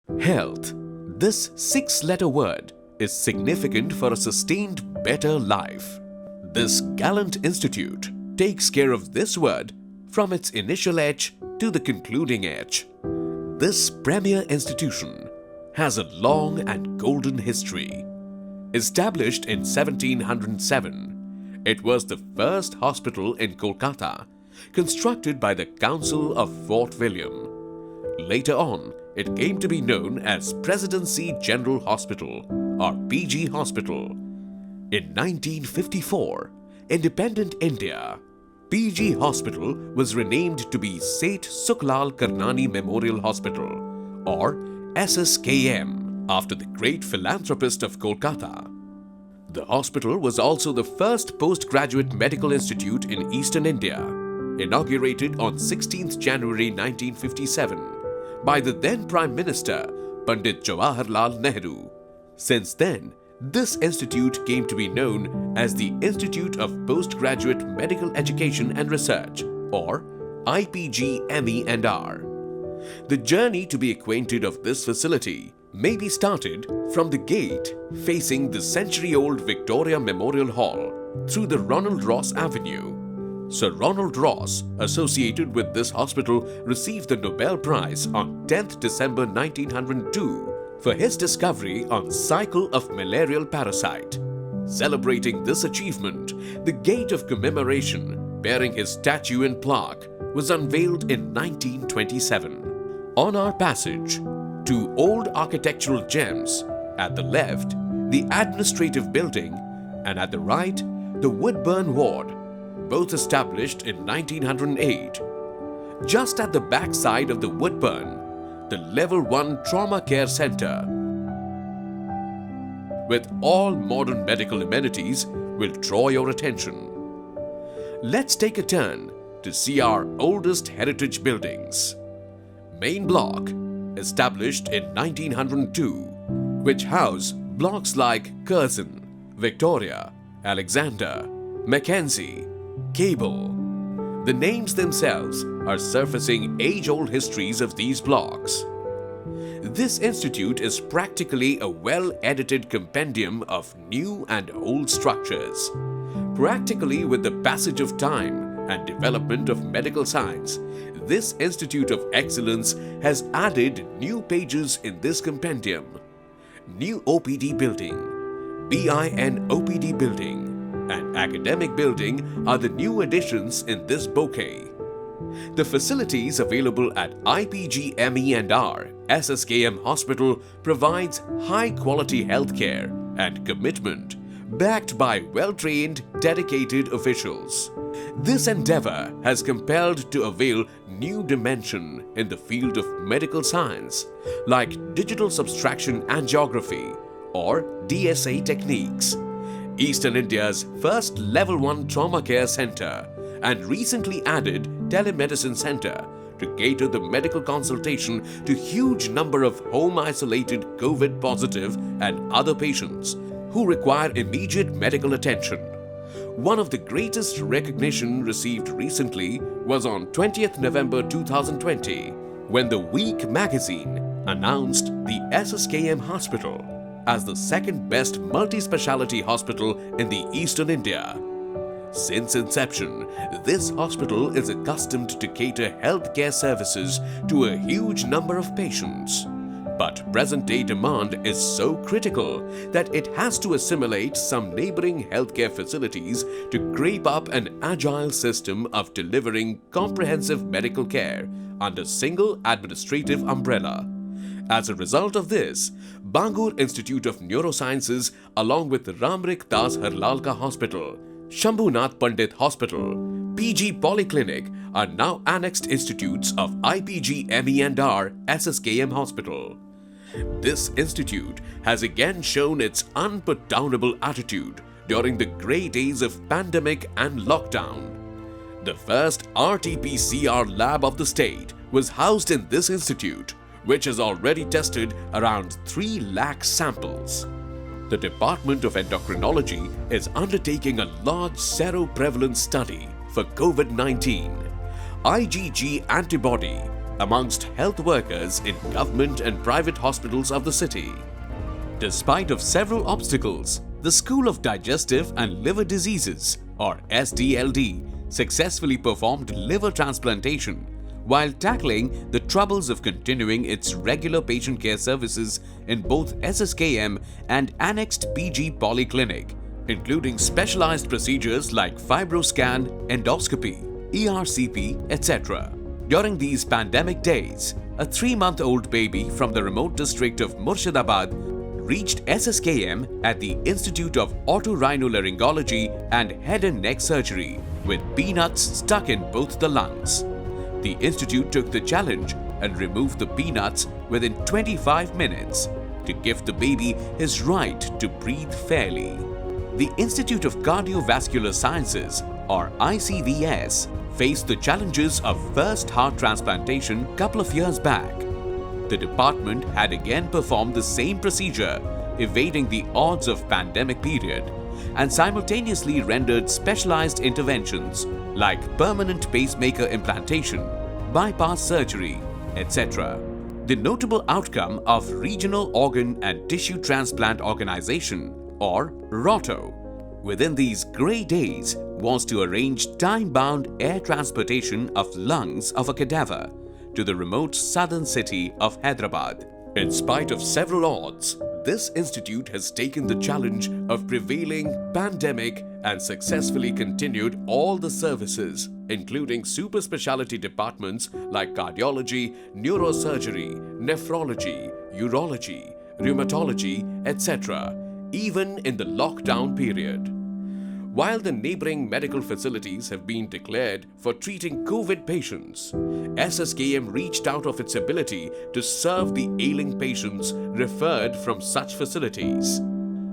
Health. This six-letter word is significant for a sustained better life. This gallant institute takes care of this word from its initial H to the concluding H. This premier institution has a long and golden history. Established in 1707, it was the first hospital in Kolkata constructed by the Council of Fort William. Later on, it came to be known as Presidency General Hospital or PG Hospital. In 1954, independent India, PG Hospital was renamed to be Seth Sukhlal Karnani Memorial Hospital or SSKM after the great philanthropist of Kolkata. The hospital was also the first postgraduate medical institute in Eastern India, inaugurated on 16th January 1957 by the then Prime Minister Pandit Jawaharlal Nehru. Since then, this institute came to be known as the Institute of Postgraduate Medical Education and Research or IPGME&R. The journey to be acquainted of this facility may be started from the gate facing the century-old Victoria Memorial Hall through the Ronald Ross Avenue. Sir Ronald Ross, associated with this hospital, received the Nobel Prize on 10th December 1902 for his discovery on cycle of malarial parasite. Celebrating this achievement, the gate of commemoration bearing his statue and plaque was unveiled in 1927. On our passage, two old architectural gems, at the left, the administrative building, and at the right, the Woodburn Ward, both established in 1908. Just at the back side of the Woodburn, the Level 1 Trauma Care Center, with all modern medical amenities, will draw your attention. Let's take a turn to see our oldest heritage buildings. Main Block, established in 1902, which house blocks like Curzon, Victoria, Alexander, Mackenzie, Cable. The names themselves are surfacing age-old histories of these blocks. This institute is practically a well-edited compendium of new and old structures. Practically with the passage of time and development of medical science, this Institute of Excellence has added new pages in this compendium. New OPD building, BIN OPD building, and academic building are the new additions in this bouquet. The facilities available at IPGME&R SSKM Hospital provides high-quality healthcare and commitment backed by well-trained, dedicated officials. This endeavor has compelled to avail new dimension in the field of medical science like digital subtraction angiography or DSA techniques, Eastern India's first Level 1 Trauma Care Center, and recently added Telemedicine Center to cater the medical consultation to huge number of home-isolated COVID-positive and other patients who require immediate medical attention. One of the greatest recognition received recently was on 20th November 2020 when the Week magazine announced the SSKM Hospital as the second best multi-speciality hospital in the Eastern India. Since inception, this hospital is accustomed to cater healthcare services to a huge number of patients. But present-day demand is so critical that it has to assimilate some neighboring healthcare facilities to create up an agile system of delivering comprehensive medical care under single administrative umbrella. As a result of this, Bangur Institute of Neurosciences along with Ramrik Das Harlalka Hospital, Shambhunath Pandit Hospital, PG Polyclinic are now annexed institutes of IPGME&R SSKM Hospital. This institute has again shown its unputdownable attitude during the grey days of pandemic and lockdown. The first RT-PCR lab of the state was housed in this institute, which has already tested around 3 lakh samples. The Department of Endocrinology is undertaking a large seroprevalence study for COVID-19. IgG antibody amongst health workers in government and private hospitals of the city. Despite of several obstacles, the School of Digestive and Liver Diseases, or SDLD, successfully performed liver transplantation while tackling the troubles of continuing its regular patient care services in both SSKM and annexed PG Polyclinic, including specialized procedures like fibroscan, endoscopy, ERCP, etc. During these pandemic days, a 3-month-old baby from the remote district of Murshidabad reached SSKM at the Institute of Otorhinolaryngology and Head and Neck Surgery with peanuts stuck in both the lungs. The institute took the challenge and removed the peanuts within 25 minutes to give the baby his right to breathe fairly. The Institute of Cardiovascular Sciences, or ICVS, faced the challenges of first heart transplantation couple of years back. The department had again performed the same procedure, evading the odds of pandemic period, and simultaneously rendered specialized interventions like permanent pacemaker implantation, bypass surgery, etc. The notable outcome of Regional Organ and Tissue Transplant Organization, or ROTO, within these grey days was to arrange time-bound air transportation of lungs of a cadaver to the remote southern city of Hyderabad. In spite of several odds, this institute has taken the challenge of prevailing pandemic and successfully continued all the services, including super specialty departments like cardiology, neurosurgery, nephrology, urology, rheumatology, etc., even in the lockdown period. While the neighboring medical facilities have been declared for treating COVID patients, SSKM reached out of its ability to serve the ailing patients referred from such facilities.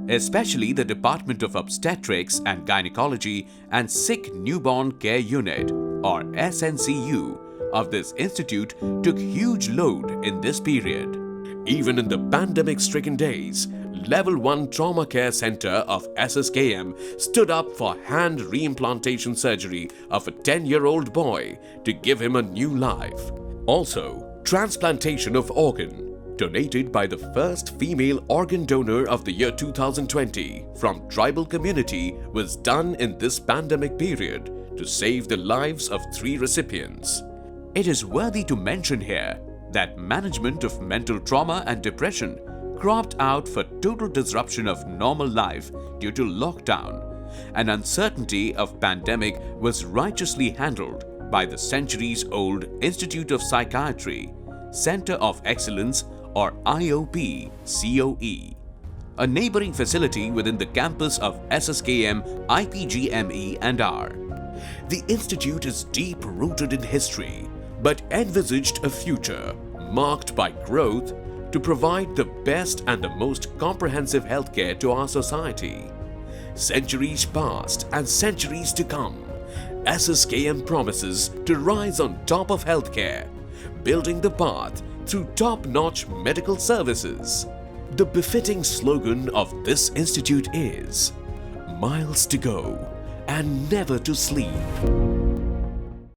Especially the Department of Obstetrics and Gynecology and Sick Newborn Care Unit, or SNCU, of this institute took huge load in this period. Even in the pandemic-stricken days, Level 1 Trauma Care Center of SSKM stood up for hand reimplantation surgery of a 10-year-old boy to give him a new life. Also, transplantation of organ, donated by the first female organ donor of the year 2020 from tribal community, was done in this pandemic period to save the lives of 3 recipients. It is worthy to mention here that management of mental trauma and depression cropped out for total disruption of normal life due to lockdown, and uncertainty of pandemic was righteously handled by the centuries-old Institute of Psychiatry, Center of Excellence, or IOP-COE, a neighboring facility within the campus of SSKM IPGME&R. The institute is deep-rooted in history, but envisaged a future marked by growth to provide the best and the most comprehensive healthcare to our society. Centuries past and centuries to come, SSKM promises to rise on top of healthcare, building the path through top-notch medical services. The befitting slogan of this institute is, "Miles to go and never to sleep."